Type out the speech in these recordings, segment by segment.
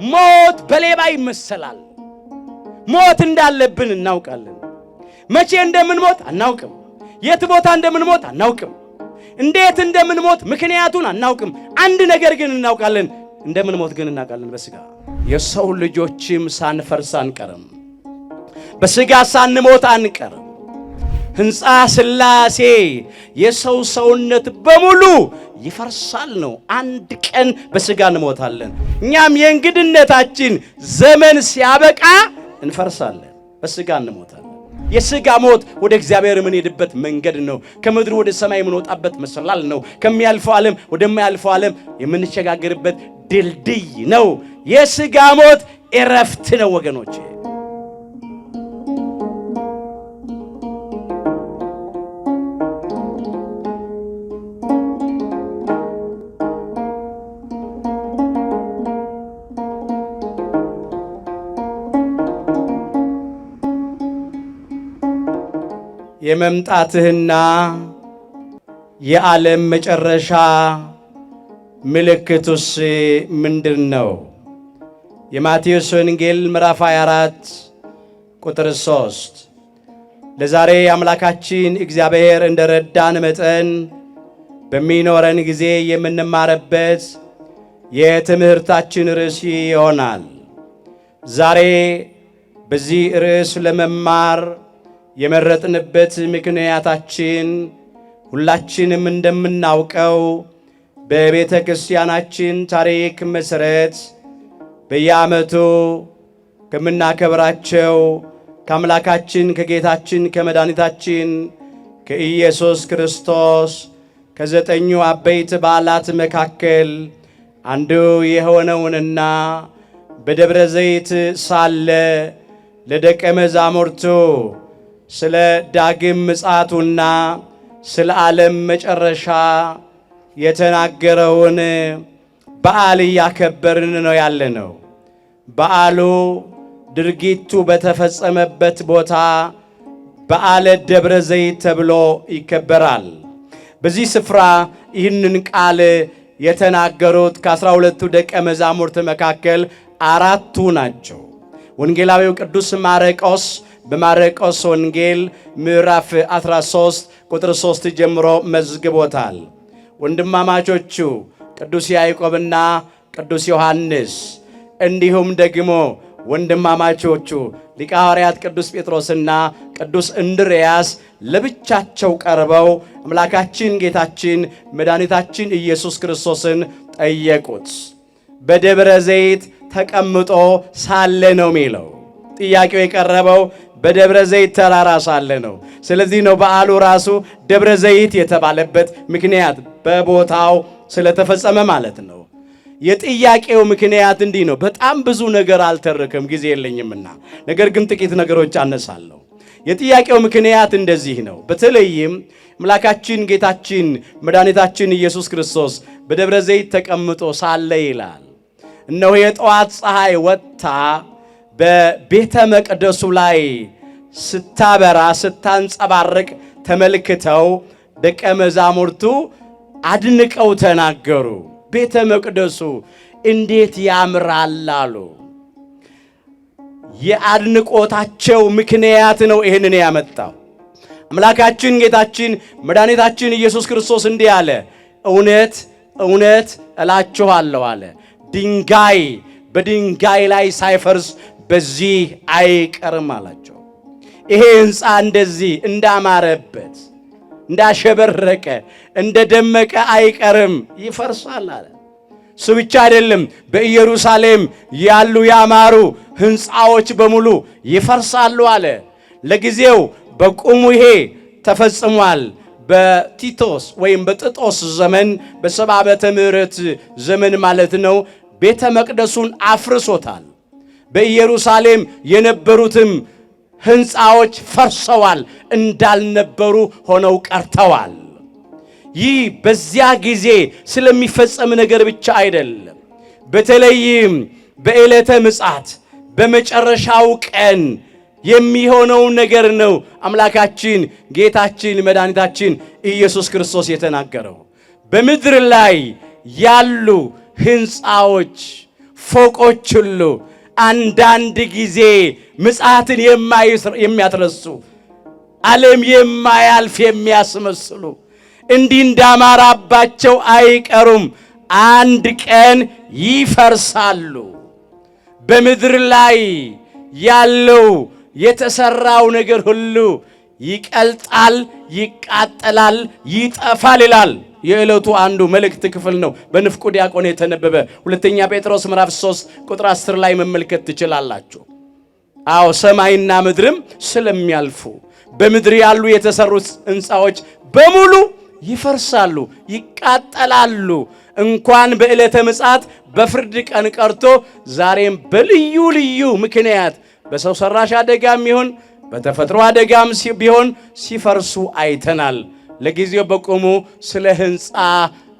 ሞት በሌባ ይመሰላል። ሞት እንዳለብን እናውቃለን። መቼ እንደምንሞት አናውቅም። የት ቦታ እንደምንሞት አናውቅም። እንዴት እንደምንሞት ምክንያቱን አናውቅም። አንድ ነገር ግን እናውቃለን፣ እንደምንሞት ግን እናውቃለን። በስጋ የሰው ልጆችም ሳንፈርስ አንቀርም። በስጋ ሳንሞት አንቀርም። ሕንፃ ሥላሴ የሰው ሰውነት በሙሉ ይፈርሳል ነው። አንድ ቀን በስጋ እንሞታለን። እኛም የእንግድነታችን ዘመን ሲያበቃ እንፈርሳለን፣ በስጋ እንሞታለን። የስጋ ሞት ወደ እግዚአብሔር የምንሄድበት መንገድ ነው። ከምድር ወደ ሰማይ የምንወጣበት መሰላል ነው። ከሚያልፈው ዓለም ወደማያልፈው ዓለም የምንሸጋገርበት ድልድይ ነው። የስጋ ሞት እረፍት ነው ወገኖቼ። የመምጣትህና የዓለም መጨረሻ ምልክቱስ ምንድነው? የማቴዎስ ወንጌል ምዕራፍ 24 ቁጥር 3። ለዛሬ አምላካችን እግዚአብሔር እንደረዳን መጠን በሚኖረን ጊዜ የምንማርበት የትምህርታችን ርዕስ ይሆናል። ዛሬ በዚህ ርዕስ ለመማር የመረጥንበት ምክንያታችን ሁላችንም እንደምናውቀው በቤተ ክርስቲያናችን ታሪክ መሠረት በየዓመቱ ከምናከብራቸው ከአምላካችን ከጌታችን ከመድኃኒታችን ከኢየሱስ ክርስቶስ ከዘጠኙ አበይት በዓላት መካከል አንዱ የሆነውንና በደብረ ዘይት ሳለ ለደቀ መዛሙርቱ ስለ ዳግም ምጽአቱና ስለ ዓለም መጨረሻ የተናገረውን በዓል እያከበርን ነው ያለነው። በዓሉ ድርጊቱ በተፈጸመበት ቦታ በዓለ ደብረ ዘይት ተብሎ ይከበራል። በዚህ ስፍራ ይህንን ቃል የተናገሩት ከ12ቱ ደቀ መዛሙርት መካከል 4ቱ ናቸው። ወንጌላዊው ቅዱስ ማርቆስ በማርቆስ ወንጌል ምዕራፍ 13 ቁጥር 3 ጀምሮ መዝግቦታል። ወንድማማቾቹ ቅዱስ ያዕቆብና ቅዱስ ዮሐንስ እንዲሁም ደግሞ ወንድማማቾቹ ሊቀ ሐዋርያት ቅዱስ ጴጥሮስና ቅዱስ እንድርያስ ለብቻቸው ቀርበው አምላካችን ጌታችን መድኃኒታችን ኢየሱስ ክርስቶስን ጠየቁት። በደብረ ዘይት ተቀምጦ ሳለ ነው የሚለው። ጥያቄው የቀረበው በደብረ ዘይት ተራራ ሳለ ነው። ስለዚህ ነው በዓሉ ራሱ ደብረ ዘይት የተባለበት ምክንያት በቦታው ስለተፈጸመ ማለት ነው። የጥያቄው ምክንያት እንዲህ ነው። በጣም ብዙ ነገር አልተረከም ጊዜ የለኝምና፣ ነገር ግን ጥቂት ነገሮች አነሳለሁ። የጥያቄው ምክንያት እንደዚህ ነው። በተለይም አምላካችን ጌታችን መድኃኒታችን ኢየሱስ ክርስቶስ በደብረ ዘይት ተቀምጦ ሳለ ይላል፣ እነሆ የጠዋት ፀሐይ ወጥታ በቤተ መቅደሱ ላይ ስታበራ ስታንጸባርቅ ተመልክተው ደቀ መዛሙርቱ አድንቀው ተናገሩ። ቤተ መቅደሱ እንዴት ያምራል አሉ። የአድንቆታቸው ምክንያት ነው ይህንን ያመጣው። አምላካችን ጌታችን መድኃኒታችን ኢየሱስ ክርስቶስ እንዲህ አለ፣ እውነት እውነት እላችኋለሁ አለ፣ ድንጋይ በድንጋይ ላይ ሳይፈርስ በዚህ አይቀርም አላቸው። ይሄ ሕንፃ እንደዚህ እንዳማረበት እንዳሸበረቀ እንደደመቀ አይቀርም፣ ይፈርሳል አለ። እሱ ብቻ አይደለም፣ በኢየሩሳሌም ያሉ ያማሩ ሕንፃዎች በሙሉ ይፈርሳሉ አለ። ለጊዜው በቁሙ ይሄ ተፈጽሟል። በቲቶስ ወይም በጥጦስ ዘመን በ70 ዓመተ ምህረት ዘመን ማለት ነው። ቤተ መቅደሱን አፍርሶታል። በኢየሩሳሌም የነበሩትም ሕንፃዎች ፈርሰዋል፣ እንዳልነበሩ ሆነው ቀርተዋል። ይህ በዚያ ጊዜ ስለሚፈጸም ነገር ብቻ አይደለም። በተለይም በዕለተ ምጽአት በመጨረሻው ቀን የሚሆነው ነገር ነው አምላካችን ጌታችን መድኃኒታችን ኢየሱስ ክርስቶስ የተናገረው። በምድር ላይ ያሉ ሕንፃዎች ፎቆች ሁሉ አንዳንድ ጊዜ ምጽአትን የሚያትረሱ ዓለም የማያልፍ የሚያስመስሉ እንዲህ እንዳማራባቸው አይቀሩም፣ አንድ ቀን ይፈርሳሉ። በምድር ላይ ያለው የተሰራው ነገር ሁሉ ይቀልጣል፣ ይቃጠላል፣ ይጠፋል ይላል። የዕለቱ አንዱ መልእክት ክፍል ነው። በንፍቁ ዲያቆን የተነበበ ሁለተኛ ጴጥሮስ ምዕራፍ 3 ቁጥር 10 ላይ መመልከት ትችላላችሁ። አዎ ሰማይና ምድርም ስለሚያልፉ በምድር ያሉ የተሰሩት ሕንፃዎች በሙሉ ይፈርሳሉ፣ ይቃጠላሉ። እንኳን በዕለተ ምጽአት በፍርድ ቀን ቀርቶ ዛሬም በልዩ ልዩ ምክንያት በሰው ሰራሽ አደጋም ይሁን በተፈጥሮ አደጋም ቢሆን ሲፈርሱ አይተናል። ለጊዜው በቆሙ ስለ ሕንፃ፣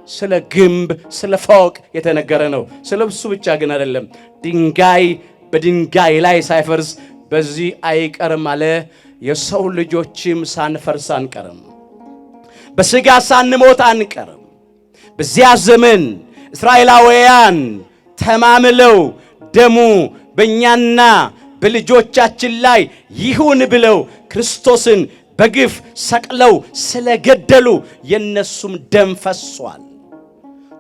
ስለ ግንብ፣ ስለ ፎቅ የተነገረ ነው። ስለ እሱ ብቻ ግን አይደለም። ድንጋይ በድንጋይ ላይ ሳይፈርስ በዚህ አይቀርም አለ። የሰው ልጆችም ሳንፈርስ አንቀርም፣ በሥጋ ሳንሞት አንቀርም። በዚያ ዘመን እስራኤላውያን ተማምለው ደሙ በእኛና በልጆቻችን ላይ ይሁን ብለው ክርስቶስን በግፍ ሰቅለው ስለገደሉ የነሱም ደም ፈሷል።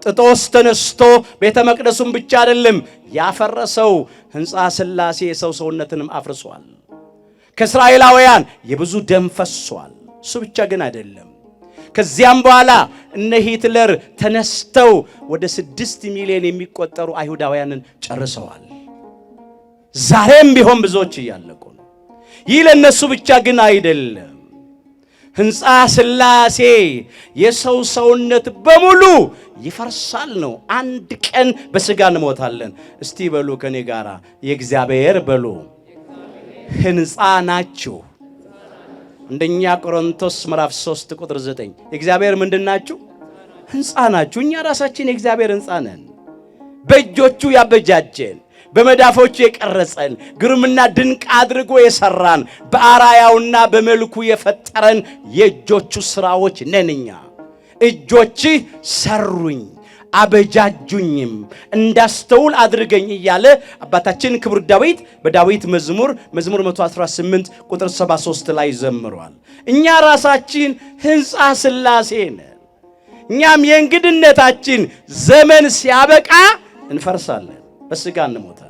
ጥጦስ ተነስቶ ቤተ መቅደሱን ብቻ አይደለም ያፈረሰው፣ ሕንፃ ሥላሴ የሰው ሰውነትንም አፍርሷል። ከእስራኤላውያን የብዙ ደም ፈሷል። እሱ ብቻ ግን አይደለም። ከዚያም በኋላ እነ ሂትለር ተነስተው ወደ 6 ሚሊዮን የሚቆጠሩ አይሁዳውያንን ጨርሰዋል። ዛሬም ቢሆን ብዙዎች እያለቁ ነው። ይህ ለነሱ ብቻ ግን አይደለም። ሕንፃ ሥላሴ የሰው ሰውነት በሙሉ ይፈርሳል ነው። አንድ ቀን በሥጋ እንሞታለን። እስቲ በሉ ከኔ ጋራ የእግዚአብሔር በሉ ሕንፃ ናችሁ። አንደኛ ቆሮንቶስ ምዕራፍ 3 ቁጥር 9 የእግዚአብሔር ምንድን ናችሁ? ሕንፃ ናችሁ። እኛ ራሳችን የእግዚአብሔር ሕንፃ ነን። በእጆቹ ያበጃጀን፣ በመዳፎቹ የቀረጸን፣ ግሩምና ድንቅ አድርጎ የሰራን፣ በአራያውና በመልኩ የፈጠረን የእጆቹ ሥራዎች ነን እኛ። እጆችህ ሰሩኝ አበጃጁኝም እንዳስተውል አድርገኝ እያለ አባታችን ክቡር ዳዊት በዳዊት መዝሙር 118 ቁጥር 73 ላይ ዘምሯል። እኛ ራሳችን ሕንፃ ሥላሴ ነን። እኛም የእንግድነታችን ዘመን ሲያበቃ እንፈርሳለን፣ በሥጋ እንሞታለን።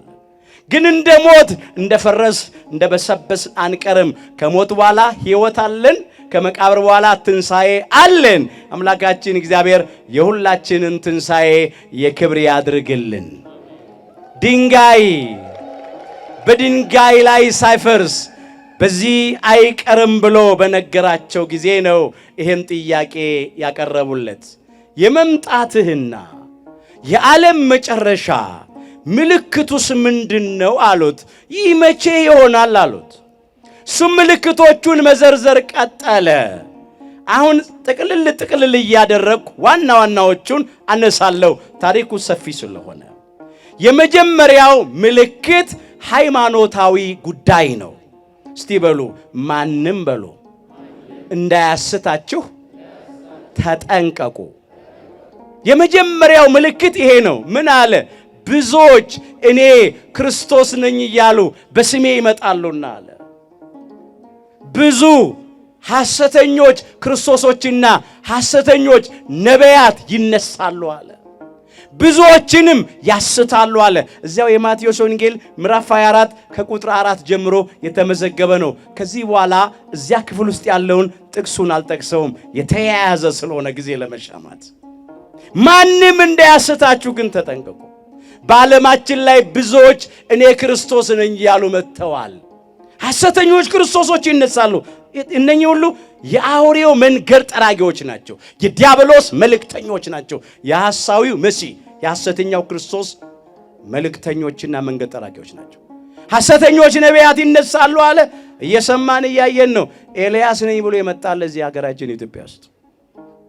ግን እንደ ሞት እንደ ፈረስ እንደ በሰበስ አንቀርም። ከሞት በኋላ ሕይወት አለን። ከመቃብር በኋላ ትንሣኤ አለን። አምላካችን እግዚአብሔር የሁላችንን ትንሣኤ የክብር ያድርግልን። ድንጋይ በድንጋይ ላይ ሳይፈርስ በዚህ አይቀርም ብሎ በነገራቸው ጊዜ ነው ይህን ጥያቄ ያቀረቡለት። የመምጣትህና የዓለም መጨረሻ ምልክቱስ ምንድን ነው አሉት። ይህ መቼ ይሆናል አሉት። እሱም ምልክቶቹን መዘርዘር ቀጠለ። አሁን ጥቅልል እያደረግኩ ዋና ዋናዎቹን አነሳለሁ፣ ታሪኩ ሰፊ ስለሆነ። የመጀመሪያው ምልክት ሃይማኖታዊ ጉዳይ ነው። እስቲ በሉ ማንም በሉ እንዳያስታችሁ ተጠንቀቁ። የመጀመሪያው ምልክት ይሄ ነው። ምን አለ? ብዙዎች እኔ ክርስቶስ ነኝ እያሉ በስሜ ይመጣሉና አለ። ብዙ ሐሰተኞች ክርስቶሶችና ሐሰተኞች ነቢያት ይነሳሉ አለ። ብዙዎችንም ያስታሉ አለ። እዚያው የማቴዎስ ወንጌል ምዕራፍ 24 ከቁጥር 4 ጀምሮ የተመዘገበ ነው። ከዚህ በኋላ እዚያ ክፍል ውስጥ ያለውን ጥቅሱን አልጠቅሰውም፣ የተያያዘ ስለሆነ ጊዜ ለመሻማት። ማንም እንዳያስታችሁ ግን ተጠንቀቁ። በዓለማችን ላይ ብዙዎች እኔ ክርስቶስ ነኝ እያሉ መጥተዋል። ሐሰተኞች ክርስቶሶች ይነሳሉ። እነኚህ ሁሉ የአውሬው መንገድ ጠራጊዎች ናቸው። የዲያብሎስ መልእክተኞች ናቸው። የሐሳዊው መሲህ የሐሰተኛው ክርስቶስ መልእክተኞችና መንገድ ጠራጊዎች ናቸው። ሐሰተኞች ነቢያት ይነሳሉ አለ። እየሰማን እያየን ነው። ኤልያስ ነኝ ብሎ የመጣለ እዚህ ሀገራችን ኢትዮጵያ ውስጥ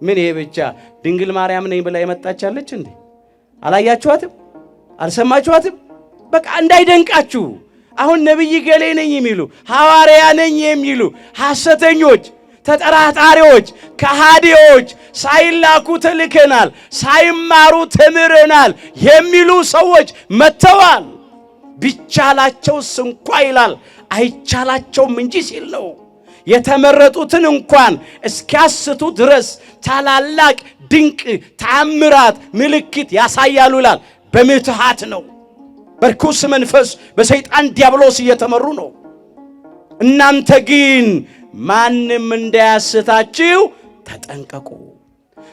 ምን ይሄ ብቻ ድንግል ማርያም ነኝ ብላ የመጣቻለች እንዴ? አላያችኋትም? አልሰማችኋትም? በቃ እንዳይደንቃችሁ። አሁን ነብይ ገሌ ነኝ የሚሉ ሐዋርያ ነኝ የሚሉ ሐሰተኞች ተጠራጣሪዎች፣ ከሃዲዎች፣ ሳይላኩ ተልከናል፣ ሳይማሩ ተምረናል የሚሉ ሰዎች መጥተዋል። ቢቻላቸውስ እንኳ ይላል አይቻላቸውም እንጂ ሲል ነው። የተመረጡትን እንኳን እስኪያስቱ ድረስ ታላላቅ ድንቅ ተአምራት ምልክት ያሳያሉ ይላል። በምትሃት ነው፣ በርኩስ መንፈስ በሰይጣን ዲያብሎስ እየተመሩ ነው። እናንተ ግን ማንም እንዳያስታችሁ ተጠንቀቁ።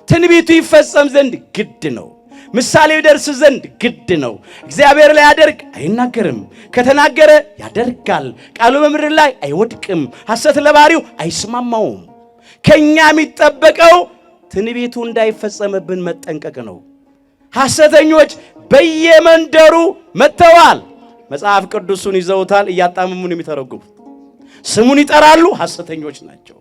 ትንቢቱ ይፈጸም ዘንድ ግድ ነው። ምሳሌው ይደርስ ዘንድ ግድ ነው። እግዚአብሔር ላይ ያደርግ አይናገርም፣ ከተናገረ ያደርጋል። ቃሉ በምድር ላይ አይወድቅም፣ ሐሰት ለባህሪው አይስማማውም። ከኛ የሚጠበቀው ትንቢቱ እንዳይፈጸምብን መጠንቀቅ ነው። ሐሰተኞች በየመንደሩ መጥተዋል። መጽሐፍ ቅዱሱን ይዘውታል፣ እያጣመሙን የሚተረጉሙ ስሙን ይጠራሉ፣ ሐሰተኞች ናቸው።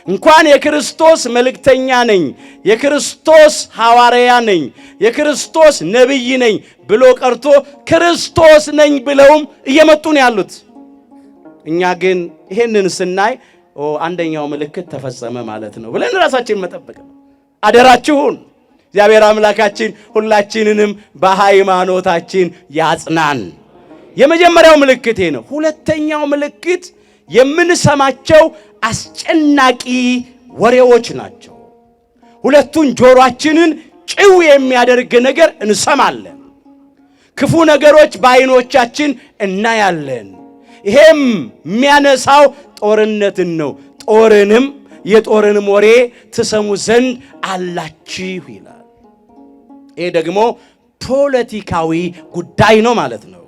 እንኳን የክርስቶስ መልእክተኛ ነኝ፣ የክርስቶስ ሐዋርያ ነኝ፣ የክርስቶስ ነብይ ነኝ ብሎ ቀርቶ ክርስቶስ ነኝ ብለውም እየመጡ ነው ያሉት። እኛ ግን ይሄንን ስናይ አንደኛው ምልክት ተፈጸመ ማለት ነው ብለን ራሳችንን መጠበቅ ነው። አደራችሁን እግዚአብሔር አምላካችን ሁላችንንም በሃይማኖታችን ያጽናን። የመጀመሪያው ምልክት ነው። ሁለተኛው ምልክት የምንሰማቸው አስጨናቂ ወሬዎች ናቸው። ሁለቱን ጆሮአችንን ጭው የሚያደርግ ነገር እንሰማለን። ክፉ ነገሮች በዓይኖቻችን እናያለን። ይሄም የሚያነሳው ጦርነትን ነው። ጦርንም የጦርንም ወሬ ትሰሙ ዘንድ አላችሁ ይላል። ይሄ ደግሞ ፖለቲካዊ ጉዳይ ነው ማለት ነው።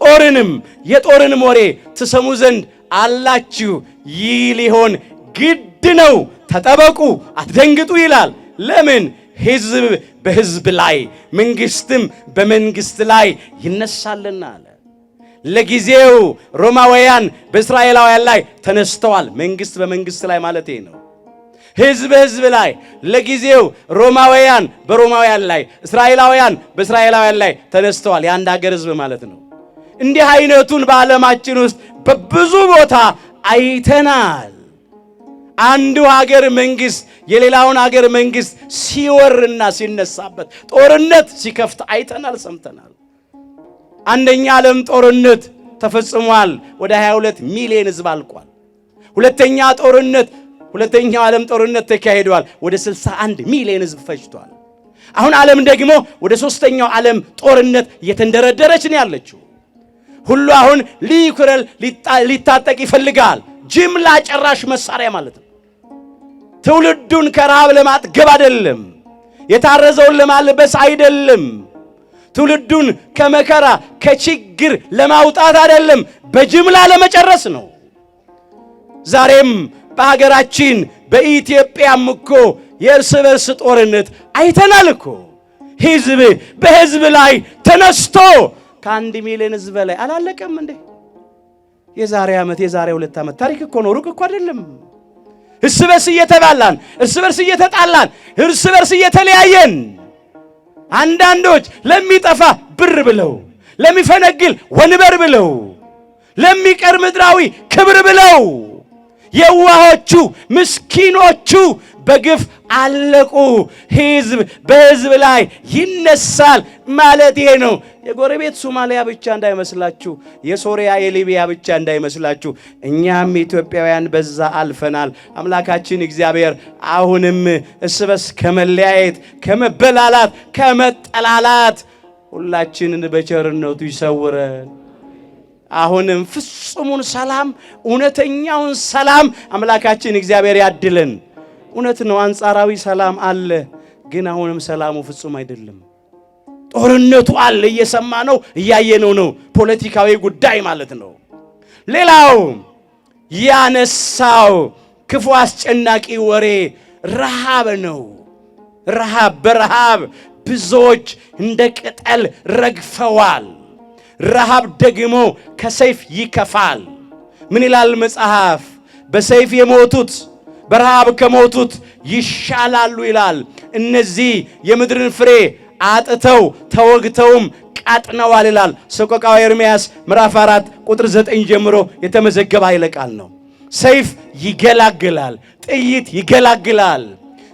ጦርንም የጦርንም ወሬ ትሰሙ ዘንድ አላችሁ፣ ይህ ሊሆን ግድ ነው። ተጠበቁ፣ አትደንግጡ ይላል። ለምን? ሕዝብ በሕዝብ ላይ መንግስትም በመንግስት ላይ ይነሳልና አለ። ለጊዜው ሮማውያን በእስራኤላውያን ላይ ተነስተዋል። መንግስት በመንግስት ላይ ማለት ነው። ሕዝብ በሕዝብ ላይ ለጊዜው ሮማውያን በሮማውያን ላይ፣ እስራኤላውያን በእስራኤላውያን ላይ ተነስተዋል። የአንድ ሀገር ሕዝብ ማለት ነው። እንዲህ አይነቱን በዓለማችን ውስጥ በብዙ ቦታ አይተናል። አንዱ ሀገር መንግስት የሌላውን ሀገር መንግስት ሲወርና ሲነሳበት ጦርነት ሲከፍት አይተናል፣ ሰምተናል። አንደኛ ዓለም ጦርነት ተፈጽሟል። ወደ 22 ሚሊዮን ህዝብ አልቋል። ሁለተኛው ዓለም ጦርነት ተካሂዷል። ወደ 61 ሚሊዮን ህዝብ ፈጅቷል። አሁን ዓለም ደግሞ ወደ ሶስተኛው ዓለም ጦርነት እየተንደረደረች ነው ያለችው። ሁሉ አሁን ሊኩረል ሊታጠቅ ይፈልጋል። ጅምላ ጨራሽ መሳሪያ ማለት ነው። ትውልዱን ከረሃብ ለማጥገብ አይደለም፣ የታረዘውን ለማልበስ አይደለም፣ ትውልዱን ከመከራ ከችግር ለማውጣት አይደለም፣ በጅምላ ለመጨረስ ነው። ዛሬም በሀገራችን በኢትዮጵያም እኮ የእርስ በርስ ጦርነት አይተናል እኮ። ህዝብ በህዝብ ላይ ተነስቶ ከ1 ሚሊዮን ህዝብ ላይ አላለቀም እንዴ? የዛሬ ዓመት የዛሬ 2 ዓመት ታሪክ እኮ ነው፣ ሩቅ እኮ አይደለም። እርስ በርስ እየተባላን፣ እርስ በርስ እየተጣላን፣ እርስ በርስ እየተለያየን፣ አንዳንዶች ለሚጠፋ ብር ብለው፣ ለሚፈነግል ወንበር ብለው፣ ለሚቀር ምድራዊ ክብር ብለው የዋሆቹ ምስኪኖቹ በግፍ አለቁ። ህዝብ በህዝብ ላይ ይነሳል ማለት ይሄ ነው። የጎረቤት ሶማሊያ ብቻ እንዳይመስላችሁ፣ የሶሪያ የሊቢያ ብቻ እንዳይመስላችሁ፣ እኛም ኢትዮጵያውያን በዛ አልፈናል። አምላካችን እግዚአብሔር አሁንም እርስ በርስ ከመለያየት፣ ከመበላላት፣ ከመጠላላት ሁላችንን በቸርነቱ ይሰውረን። አሁንም ፍጹሙን ሰላም፣ እውነተኛውን ሰላም አምላካችን እግዚአብሔር ያድለን። እውነት ነው፣ አንጻራዊ ሰላም አለ፣ ግን አሁንም ሰላሙ ፍጹም አይደለም። ጦርነቱ አለ፣ እየሰማ ነው፣ እያየነው ነው። ፖለቲካዊ ጉዳይ ማለት ነው። ሌላው ያነሳው ክፉ አስጨናቂ ወሬ ረሃብ ነው። በረሃብ ብዙዎች እንደ ቅጠል ረግፈዋል። ረሃብ ደግሞ ከሰይፍ ይከፋል። ምን ይላል መጽሐፍ? በሰይፍ የሞቱት በረሃብ ከሞቱት ይሻላሉ ይላል። እነዚህ የምድርን ፍሬ አጥተው ተወግተውም ቃጥነዋል ይላል። ሰቆቃወ ኤርምያስ ምዕራፍ 4 ቁጥር 9 ጀምሮ የተመዘገበ ኃይለ ቃል ነው። ሰይፍ ይገላግላል፣ ጥይት ይገላግላል።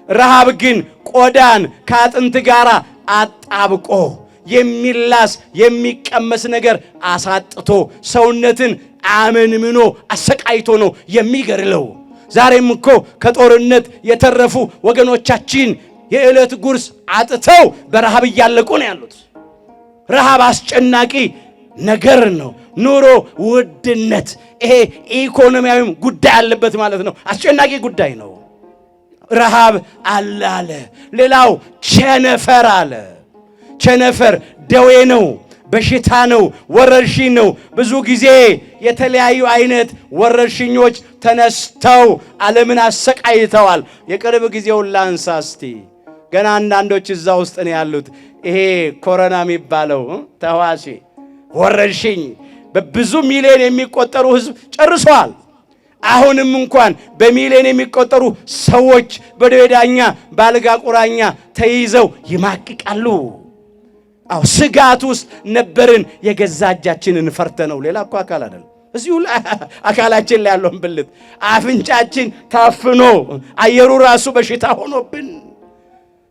ረሃብ ግን ቆዳን ከአጥንት ጋር አጣብቆ የሚላስ የሚቀመስ ነገር አሳጥቶ ሰውነትን አመንምኖ አሰቃይቶ ነው የሚገርለው። ዛሬም እኮ ከጦርነት የተረፉ ወገኖቻችን የዕለት ጉርስ አጥተው በረሃብ እያለቁ ነው ያሉት። ረሃብ አስጨናቂ ነገር ነው። ኑሮ ውድነት፣ ይሄ ኢኮኖሚያዊም ጉዳይ አለበት ማለት ነው። አስጨናቂ ጉዳይ ነው። ረሃብ አለ። ሌላው ቸነፈር አለ። ቸነፈር ደዌ ነው፣ በሽታ ነው፣ ወረርሽኝ ነው። ብዙ ጊዜ የተለያዩ አይነት ወረርሽኞች ተነስተው ዓለምን አሰቃይተዋል። የቅርብ ጊዜውን ላንሳ እስቲ። ገና አንዳንዶች እዛ ውስጥ ነው ያሉት። ይሄ ኮሮና የሚባለው ተዋሲ ወረርሽኝ በብዙ ሚሊዮን የሚቆጠሩ ሕዝብ ጨርሷል። አሁንም እንኳን በሚሊዮን የሚቆጠሩ ሰዎች በደዌ ዳኛ በአልጋ ቁራኛ ተይዘው ይማቅቃሉ። አው ስጋት ውስጥ ነበርን። የገዛ እጃችንን ፈርተ ነው። ሌላ እኮ አካል አይደለም። እዚሁ አካላችን ላይ ያለውን ብልት አፍንጫችን ታፍኖ አየሩ ራሱ በሽታ ሆኖብን፣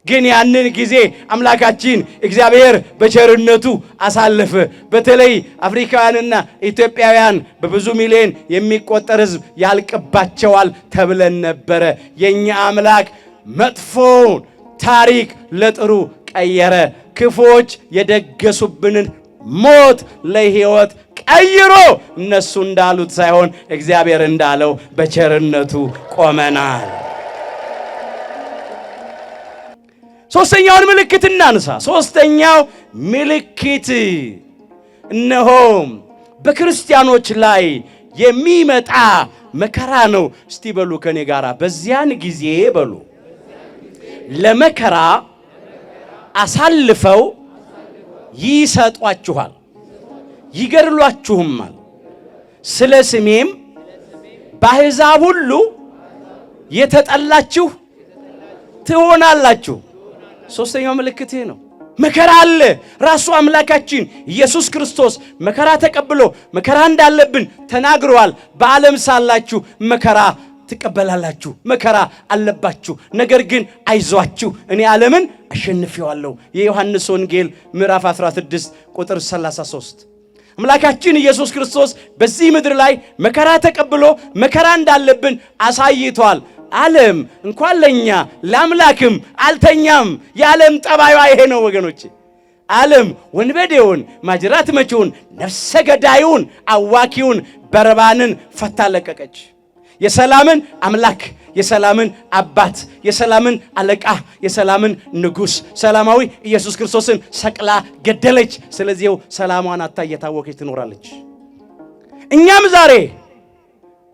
ግን ያንን ጊዜ አምላካችን እግዚአብሔር በቸርነቱ አሳለፈ። በተለይ አፍሪካውያንና ኢትዮጵያውያን በብዙ ሚሊዮን የሚቆጠር ሕዝብ ያልቅባቸዋል ተብለን ነበረ። የኛ አምላክ መጥፎውን ታሪክ ለጥሩ ቀየረ። ክፎች የደገሱብንን ሞት ለሕይወት ቀይሮ እነሱ እንዳሉት ሳይሆን እግዚአብሔር እንዳለው በቸርነቱ ቆመናል። ሶስተኛውን ምልክት እናንሳ። ሶስተኛው ምልክት እነሆ በክርስቲያኖች ላይ የሚመጣ መከራ ነው። እስቲ በሉ ከኔ ጋራ በዚያን ጊዜ በሉ ለመከራ አሳልፈው ይሰጧችኋል፣ ይገድሏችሁማል። ስለ ስሜም በአሕዛብ ሁሉ የተጠላችሁ ትሆናላችሁ። ሶስተኛው ምልክት ይሄ ነው። መከራ አለ። ራሱ አምላካችን ኢየሱስ ክርስቶስ መከራ ተቀብሎ መከራ እንዳለብን ተናግሯል። በዓለም ሳላችሁ መከራ ትቀበላላችሁ፣ መከራ አለባችሁ፣ ነገር ግን አይዟችሁ እኔ ዓለምን አሸንፌዋለሁ። የዮሐንስ ወንጌል ምዕራፍ 16 ቁጥር 33። አምላካችን ኢየሱስ ክርስቶስ በዚህ ምድር ላይ መከራ ተቀብሎ መከራ እንዳለብን አሳይቷል። ዓለም እንኳን ለኛ ለአምላክም አልተኛም። የዓለም ጠባዩ ይሄ ነው ወገኖቼ። ዓለም ወንበዴውን፣ ማጅራት መቺውን፣ ነፍሰ ገዳዩን፣ አዋኪውን በረባንን ፈታ ለቀቀች። የሰላምን አምላክ፣ የሰላምን አባት፣ የሰላምን አለቃ፣ የሰላምን ንጉሥ ሰላማዊ ኢየሱስ ክርስቶስን ሰቅላ ገደለች። ስለዚህ ሰላሟን አታ እየታወከች ትኖራለች። እኛም ዛሬ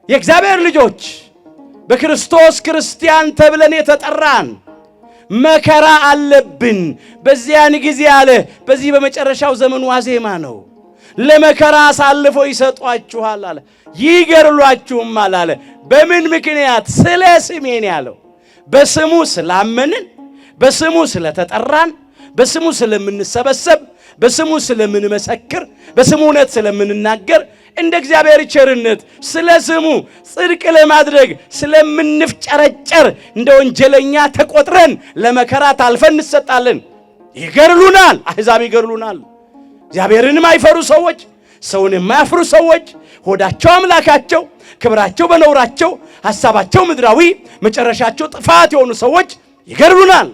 የእግዚአብሔር ልጆች በክርስቶስ ክርስቲያን ተብለን የተጠራን መከራ አለብን። በዚያን ጊዜ አለ፣ በዚህ በመጨረሻው ዘመን ዋዜማ ነው። ለመከራ አሳልፎ ይሰጧችኋል አለ፣ ይገድሏችሁማል አለ። በምን ምክንያት? ስለ ስሜን ያለው በስሙ ስላመንን፣ በስሙ ስለተጠራን፣ በስሙ ስለምንሰበሰብ፣ በስሙ ስለምንመሰክር፣ በስሙ እውነት ስለምንናገር፣ እንደ እግዚአብሔር ቸርነት ስለ ስሙ ጽድቅ ለማድረግ ስለምንፍጨረጨር እንደ ወንጀለኛ ተቆጥረን ለመከራ ታልፈን እንሰጣለን። ይገድሉናል፣ አሕዛብ ይገድሉናል። እግዚአብሔርን የማይፈሩ ሰዎች፣ ሰውን የማያፍሩ ሰዎች፣ ሆዳቸው አምላካቸው፣ ክብራቸው በነውራቸው፣ ሐሳባቸው ምድራዊ፣ መጨረሻቸው ጥፋት የሆኑ ሰዎች ይገድሉናል።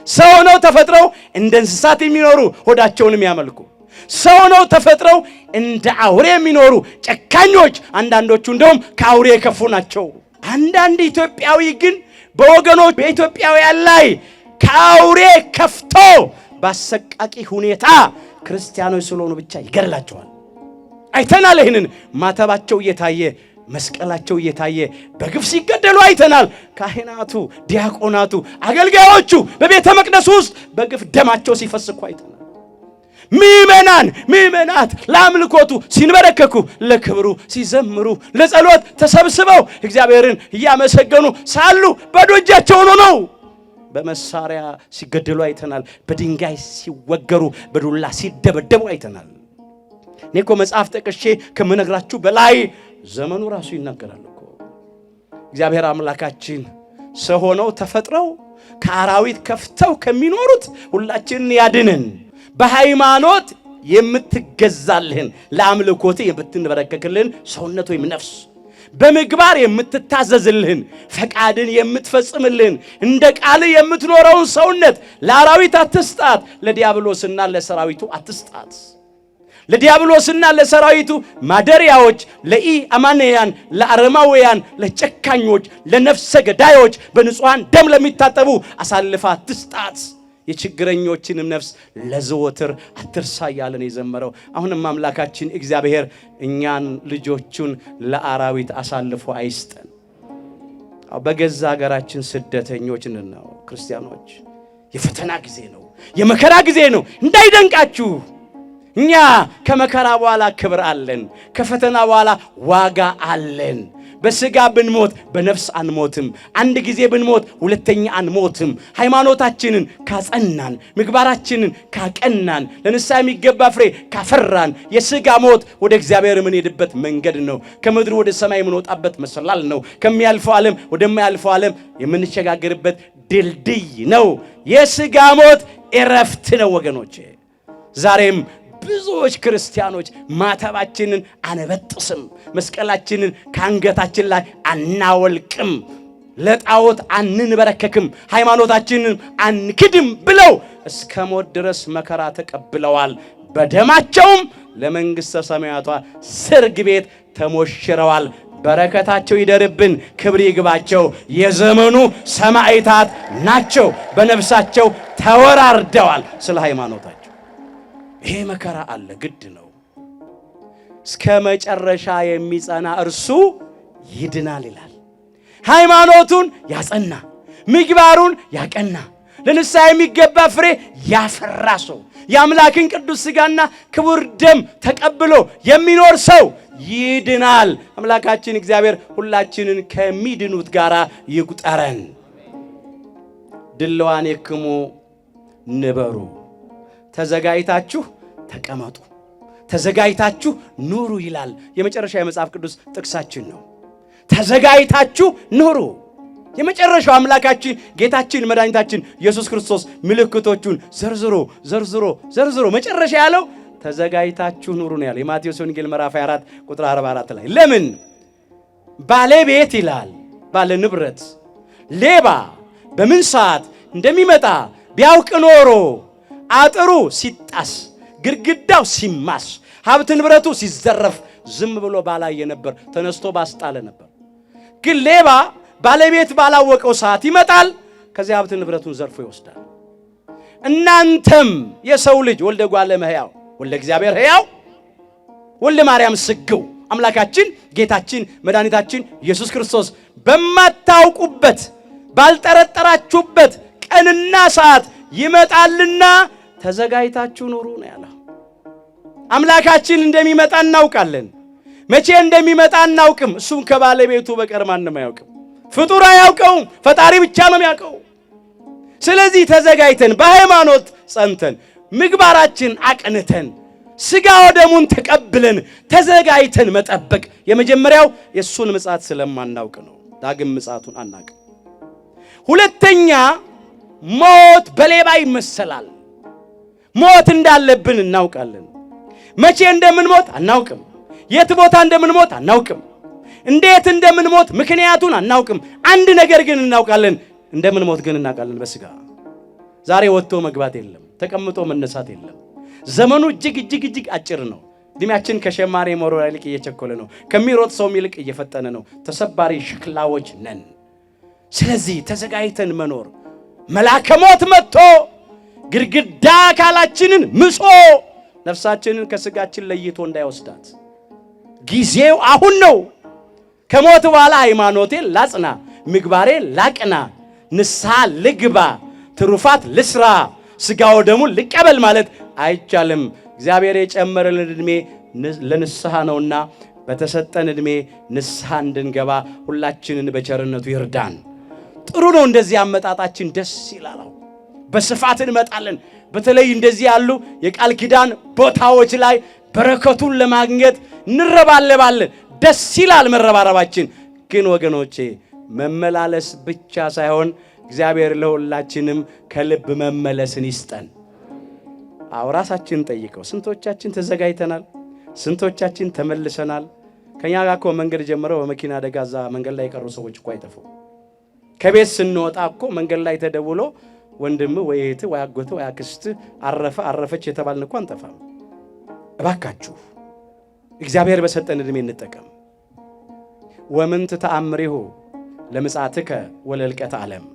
ሰው ነው ተፈጥረው እንደ እንስሳት የሚኖሩ ሆዳቸውን የሚያመልኩ፣ ሰው ነው ተፈጥረው እንደ አውሬ የሚኖሩ ጨካኞች፣ አንዳንዶቹ እንደውም ከአውሬ የከፉ ናቸው። አንዳንድ ኢትዮጵያዊ ግን በወገኖች በኢትዮጵያውያን ላይ ከአውሬ ከፍቶ በአሰቃቂ ሁኔታ ክርስቲያኖች ስለሆኑ ብቻ ይገድላቸዋል። አይተናል። ይህንን ማተባቸው እየታየ መስቀላቸው እየታየ በግፍ ሲገደሉ አይተናል። ካህናቱ፣ ዲያቆናቱ፣ አገልጋዮቹ በቤተ መቅደስ ውስጥ በግፍ ደማቸው ሲፈስ እኮ አይተናል። ምእመናት ለአምልኮቱ ሲንበረከኩ፣ ለክብሩ ሲዘምሩ፣ ለጸሎት ተሰብስበው እግዚአብሔርን እያመሰገኑ ሳሉ ባዶ እጃቸውን ሆነው በመሳሪያ ሲገደሉ አይተናል። በድንጋይ ሲወገሩ፣ በዱላ ሲደበደቡ አይተናል። እኔ እኮ መጽሐፍ ጠቅሼ ከምነግራችሁ በላይ ዘመኑ ራሱ ይናገራል እኮ። እግዚአብሔር አምላካችን ሰው ሆነው ተፈጥረው ከአራዊት ከፍተው ከሚኖሩት ሁላችንን ያድነን። በሃይማኖት የምትገዛልህን ለአምልኮት የምትንበረከክልን ሰውነት ወይም ነፍስ በምግባር የምትታዘዝልህን ፈቃድን የምትፈጽምልህን እንደ ቃል የምትኖረውን ሰውነት ለአራዊት አትስጣት፣ ለዲያብሎስና ለሰራዊቱ አትስጣት። ለዲያብሎስና ለሰራዊቱ ማደሪያዎች፣ ለኢአማንያን፣ ለአረማውያን፣ ለጨካኞች፣ ለነፍሰ ገዳዮች፣ በንጹሃን ደም ለሚታጠቡ አሳልፋ አትስጣት። የችግረኞችንም ነፍስ ለዘወትር አትርሳ እያለን የዘመረው አሁንም አምላካችን እግዚአብሔር እኛን ልጆቹን ለአራዊት አሳልፎ አይስጠን። በገዛ ሀገራችን ስደተኞች ነን ክርስቲያኖች። የፈተና ጊዜ ነው፣ የመከራ ጊዜ ነው። እንዳይደንቃችሁ እኛ ከመከራ በኋላ ክብር አለን፣ ከፈተና በኋላ ዋጋ አለን። በስጋ ብንሞት በነፍስ አንሞትም። አንድ ጊዜ ብንሞት ሁለተኛ አንሞትም። ሃይማኖታችንን ካጸናን፣ ምግባራችንን ካቀናን፣ ለንስሐ የሚገባ ፍሬ ካፈራን የስጋ ሞት ወደ እግዚአብሔር የምንሄድበት መንገድ ነው። ከምድር ወደ ሰማይ የምንወጣበት መሰላል ነው። ከሚያልፈው ዓለም ወደማያልፈው ዓለም የምንሸጋገርበት ድልድይ ነው። የስጋ ሞት እረፍት ነው ወገኖቼ። ዛሬም ብዙዎች ክርስቲያኖች ማተባችንን አንበጥስም፣ መስቀላችንን ከአንገታችን ላይ አናወልቅም፣ ለጣዖት አንንበረከክም፣ ሃይማኖታችንን አንክድም ብለው እስከ ሞት ድረስ መከራ ተቀብለዋል። በደማቸውም ለመንግሥተ ሰማያቷ ሰርግ ቤት ተሞሽረዋል። በረከታቸው ይደርብን፣ ክብር ይግባቸው። የዘመኑ ሰማዕታት ናቸው። በነፍሳቸው ተወራርደዋል ስለ ሃይማኖታቸው። ይሄ መከራ አለ፣ ግድ ነው። እስከ መጨረሻ የሚጸና እርሱ ይድናል ይላል። ሃይማኖቱን ያጸና፣ ምግባሩን ያቀና፣ ለንስሐ የሚገባ ፍሬ ያፈራ ሰው፣ የአምላክን ቅዱስ ሥጋና ክቡር ደም ተቀብሎ የሚኖር ሰው ይድናል። አምላካችን እግዚአብሔር ሁላችንን ከሚድኑት ጋር ይቁጠረን። ድልዋን የክሙ ንበሩ፣ ተዘጋጅታችሁ ተቀመጡ፣ ተዘጋጅታችሁ ኑሩ ይላል። የመጨረሻ የመጽሐፍ ቅዱስ ጥቅሳችን ነው። ተዘጋጅታችሁ ኑሩ። የመጨረሻው አምላካችን ጌታችን መድኃኒታችን ኢየሱስ ክርስቶስ ምልክቶቹን ዘርዝሮ መጨረሻ ያለው ተዘጋጅታችሁ ኑሩ ነው ያለው። የማቴዎስ ወንጌል ምዕራፍ 24 ቁጥር 44 ላይ ለምን ባለቤት ይላል፣ ባለ ንብረት ሌባ በምን ሰዓት እንደሚመጣ ቢያውቅ ኖሮ አጥሩ ሲጣስ፣ ግድግዳው ሲማስ፣ ሀብት ንብረቱ ሲዘረፍ ዝም ብሎ ባላየ ነበር፣ ተነስቶ ባስጣለ ነበር። ግን ሌባ ባለቤት ባላወቀው ሰዓት ይመጣል፣ ከዚያ ሀብት ንብረቱን ዘርፎ ይወስዳል። እናንተም የሰው ልጅ ወልደ እጓለ እመሕያው ወልደ እግዚአብሔር ሕያው ወልደ ማርያም ስግው አምላካችን ጌታችን መድኃኒታችን ኢየሱስ ክርስቶስ በማታውቁበት ባልጠረጠራችሁበት ቀንና ሰዓት ይመጣልና ተዘጋጅታችሁ ኑሩ ነው ያለው። አምላካችን እንደሚመጣ እናውቃለን። መቼ እንደሚመጣ እናውቅም። እሱም ከባለቤቱ በቀር ማንም አያውቅም። ፍጡር አያውቀውም፣ ፈጣሪ ብቻ ነው የሚያውቀው። ስለዚህ ተዘጋጅተን በሃይማኖት ጸንተን ምግባራችን አቅንተን ሥጋ ወደሙን ተቀብለን ተዘጋጅተን መጠበቅ። የመጀመሪያው የእሱን ምጽአት ስለማናውቅ ነው። ዳግም ምጽአቱን አናውቅም። ሁለተኛ ሞት በሌባ ይመሰላል። ሞት እንዳለብን እናውቃለን። መቼ እንደምንሞት አናውቅም። የት ቦታ እንደምንሞት አናውቅም። እንዴት እንደምንሞት ምክንያቱን አናውቅም። አንድ ነገር ግን እናውቃለን፣ እንደምንሞት ግን እናውቃለን በሥጋ። ዛሬ ወጥቶ መግባት የለም፣ ተቀምጦ መነሳት የለም። ዘመኑ እጅግ አጭር ነው። እድሜያችን ከሸማኔ መሮራ ይልቅ እየቸኮለ ነው። ከሚሮጥ ሰው ይልቅ እየፈጠነ ነው። ተሰባሪ ሸክላዎች ነን። ስለዚህ ተዘጋጅተን መኖር መልአከ ሞት መጥቶ ግድግዳ አካላችንን ምጾ ነፍሳችንን ከሥጋችን ለይቶ እንዳይወስዳት ጊዜው አሁን ነው። ከሞት በኋላ ሃይማኖቴን ላጽና፣ ምግባሬን ላቅና፣ ንስሐ ልግባ፣ ትሩፋት ልስራ፣ ሥጋ ወደሙን ልቀበል ማለት አይቻልም። እግዚአብሔር የጨመረልን ዕድሜ ለንስሐ ነውና በተሰጠን ዕድሜ ንስሐ እንድንገባ ሁላችንን በቸርነቱ ይርዳን። ጥሩ ነው። እንደዚህ አመጣጣችን ደስ ይላል። በስፋት እንመጣለን። በተለይ እንደዚህ ያሉ የቃል ኪዳን ቦታዎች ላይ በረከቱን ለማግኘት እንረባለባለን። ደስ ይላል መረባረባችን። ግን ወገኖቼ መመላለስ ብቻ ሳይሆን እግዚአብሔር ለሁላችንም ከልብ መመለስን ይስጠን። ራሳችንን ጠይቀው። ስንቶቻችን ተዘጋጅተናል? ስንቶቻችን ተመልሰናል? ከኛ ጋር እኮ መንገድ ጀምረው በመኪና አደጋ እዛ መንገድ ላይ የቀሩ ሰዎች እኮ አይጠፉ። ከቤት ስንወጣ እኮ መንገድ ላይ ተደውሎ ወንድም ወይ እህት ወይ አጎት ወይ አክስት አረፈች የተባልን እኮ አንጠፋም። እባካችሁ እግዚአብሔር በሰጠን ዕድሜ እንጠቀም። ወምንት ተአምሪሁ ለምጽአትከ ወለልቀት ዓለም፣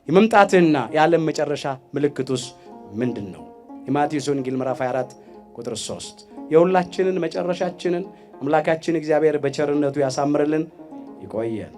የመምጣትህና የዓለም መጨረሻ ምልክቱስ ምንድን ነው? የማቴዎስ ወንጌል ምዕራፍ 24 ቁጥር 3። የሁላችንን መጨረሻችንን አምላካችን እግዚአብሔር በቸርነቱ ያሳምርልን። ይቆየን።